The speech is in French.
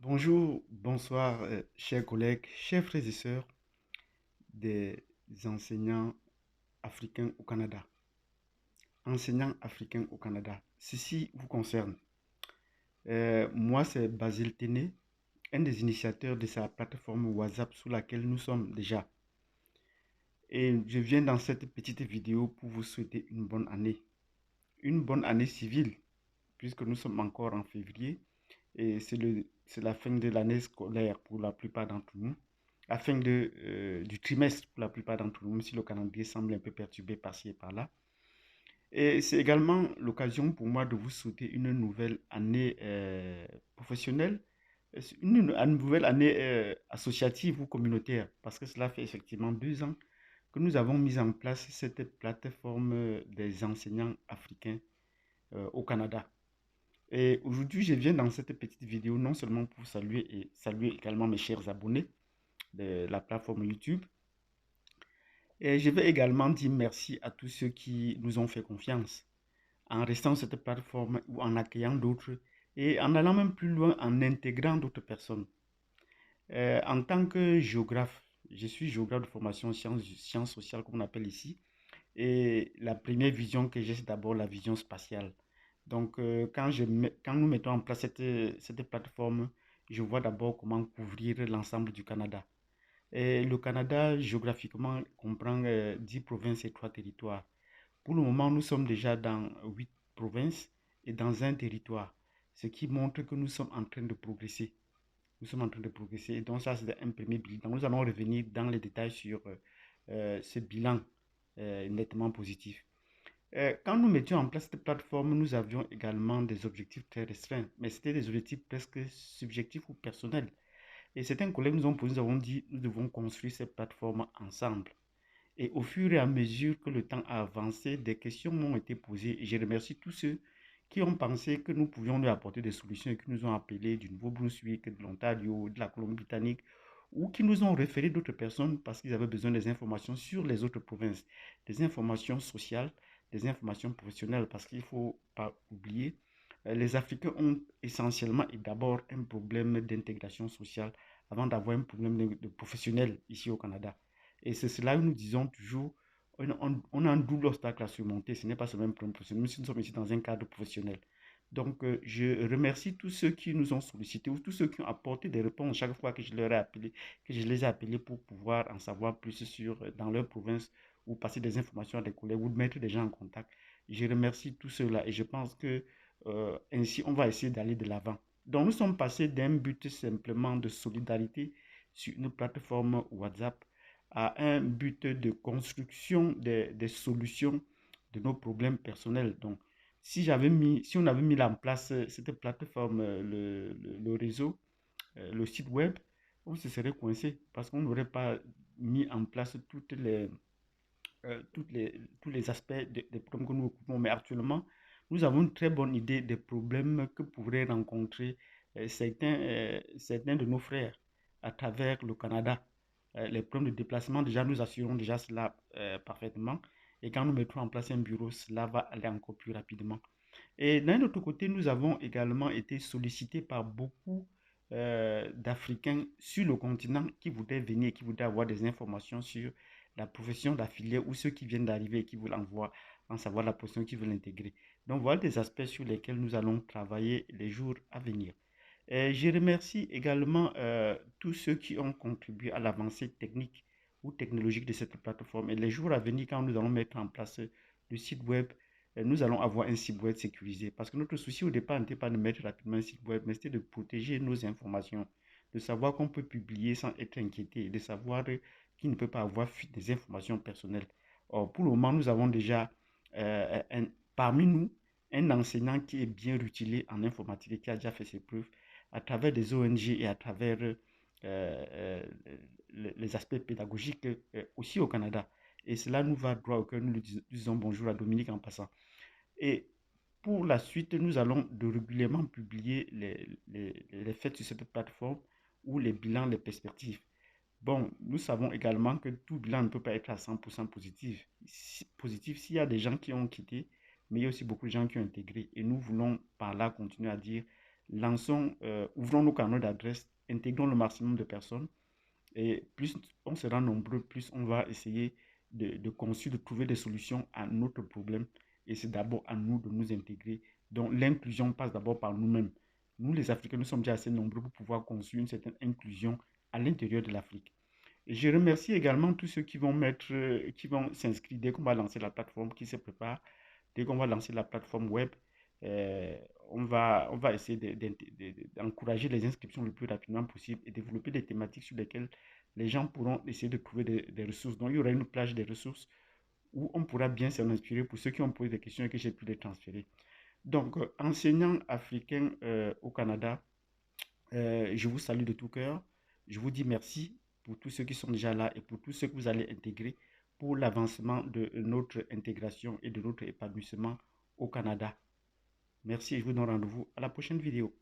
Bonjour, bonsoir, chers collègues, chers frères et sœurs des enseignants africains au Canada. Enseignants africains au Canada, ceci vous concerne. Moi, c'est Basile Téné, un des initiateurs de sa plateforme WhatsApp sous laquelle nous sommes déjà. Et je viens dans cette petite vidéo pour vous souhaiter une bonne année civile, puisque nous sommes encore en février et c'est la fin de l'année scolaire pour la plupart d'entre nous, la fin du trimestre pour la plupart d'entre nous, même si le calendrier semble un peu perturbé par-ci et par-là. Et c'est également l'occasion pour moi de vous souhaiter une nouvelle année professionnelle, une nouvelle année associative ou communautaire, parce que cela fait effectivement 2 ans que nous avons mis en place cette plateforme des enseignants africains au Canada. Et aujourd'hui, je viens dans cette petite vidéo non seulement pour saluer et saluer également mes chers abonnés de la plateforme YouTube, et je vais également dire merci à tous ceux qui nous ont fait confiance en restant sur cette plateforme ou en accueillant d'autres et en allant même plus loin en intégrant d'autres personnes. En tant que géographe, je suis géographe de formation sciences sociales comme on appelle ici. Et la première vision que j'ai, c'est d'abord la vision spatiale. Donc, quand nous mettons en place cette plateforme, je vois d'abord comment couvrir l'ensemble du Canada. Et le Canada, géographiquement, comprend 10 provinces et 3 territoires. Pour le moment, nous sommes déjà dans 8 provinces et dans un territoire, ce qui montre que nous sommes en train de progresser. Nous sommes en train de progresser. Et donc, ça, c'est un premier bilan. Nous allons revenir dans les détails sur ce bilan nettement positif. Quand nous mettions en place cette plateforme, nous avions également des objectifs très restreints, mais c'était des objectifs presque subjectifs ou personnels. Et certains collègues nous ont posé, nous avons dit, nous devons construire cette plateforme ensemble. Et au fur et à mesure que le temps a avancé, des questions m'ont été posées. Et je remercie tous ceux qui ont pensé que nous pouvions lui apporter des solutions et qui nous ont appelés du Nouveau-Brunswick, de l'Ontario, de la Colombie-Britannique, ou qui nous ont référé d'autres personnes parce qu'ils avaient besoin des informations sur les autres provinces, des informations sociales, des informations professionnelles, parce qu'il ne faut pas oublier, les Africains ont essentiellement et d'abord un problème d'intégration sociale avant d'avoir un problème de professionnel ici au Canada. Et c'est cela que nous disons toujours, on a un double obstacle à surmonter, ce n'est pas seulement un problème professionnel, mais si nous sommes ici dans un cadre professionnel. Donc, je remercie tous ceux qui nous ont sollicités ou tous ceux qui ont apporté des réponses chaque fois que je leur ai appelé, que je les ai appelés pour pouvoir en savoir plus sur dans leur province ou passer des informations à des collègues ou mettre des gens en contact. Je remercie tous ceux-là et je pense que ainsi on va essayer d'aller de l'avant. Donc, nous sommes passés d'un but simplement de solidarité sur une plateforme WhatsApp à un but de construction des solutions de nos problèmes personnels. Donc, si on avait mis en place cette plateforme, le réseau, le site web, on se serait coincé parce qu'on n'aurait pas mis en place tous les aspects des problèmes que nous occupons. Mais actuellement, nous avons une très bonne idée des problèmes que pourraient rencontrer certains de nos frères à travers le Canada. Les problèmes de déplacement, déjà, nous assurons déjà cela parfaitement. Et quand nous mettrons en place un bureau, cela va aller encore plus rapidement. Et d'un autre côté, nous avons également été sollicités par beaucoup d'Africains sur le continent qui voudraient venir, qui voudraient avoir des informations sur la profession d'affilié ou ceux qui viennent d'arriver et qui veulent en savoir la profession qu'ils veulent intégrer. Donc voilà des aspects sur lesquels nous allons travailler les jours à venir. Et je remercie également tous ceux qui ont contribué à l'avancée technique ou technologique de cette plateforme. Et les jours à venir, quand nous allons mettre en place le site web, nous allons avoir un site web sécurisé. Parce que notre souci au départ n'était pas de mettre rapidement un site web, mais c'était de protéger nos informations, de savoir qu'on peut publier sans être inquiété, de savoir qu'il ne peut pas avoir des informations personnelles. Or, pour le moment, nous avons déjà parmi nous un enseignant qui est bien rutilé en informatique et qui a déjà fait ses preuves à travers des ONG et à travers euh, les aspects pédagogiques aussi au Canada. Et cela nous va droit au cœur. Nous lui disons bonjour à Dominique en passant. Et pour la suite, nous allons de régulièrement publier les faits sur cette plateforme ou les bilans, les perspectives. Bon, nous savons également que tout bilan ne peut pas être à 100% positif. Positif s'il y a des gens qui ont quitté, mais il y a aussi beaucoup de gens qui ont intégré. Et nous voulons par là continuer à dire ouvrons nos canaux d'adresse, intégrons le maximum de personnes. Et plus on sera nombreux, plus on va essayer de trouver des solutions à notre problème. Et c'est d'abord à nous de nous intégrer. Donc l'inclusion passe d'abord par nous-mêmes. Nous, les Africains, nous sommes déjà assez nombreux pour pouvoir construire une certaine inclusion à l'intérieur de l'Afrique. Et je remercie également tous ceux qui vont s'inscrire dès qu'on va lancer la plateforme, qui se préparent. Dès qu'on va lancer la plateforme web, euh, on va essayer d'encourager les inscriptions le plus rapidement possible et développer des thématiques sur lesquelles les gens pourront essayer de trouver des ressources. Donc, il y aura une plage des ressources où on pourra bien s'en inspirer pour ceux qui ont posé des questions et que j'ai pu les transférer. Donc, enseignant africain au Canada, je vous salue de tout cœur. Je vous dis merci pour tous ceux qui sont déjà là et pour tous ceux que vous allez intégrer pour l'avancement de notre intégration et de notre épanouissement au Canada. Merci et je vous donne rendez-vous à la prochaine vidéo.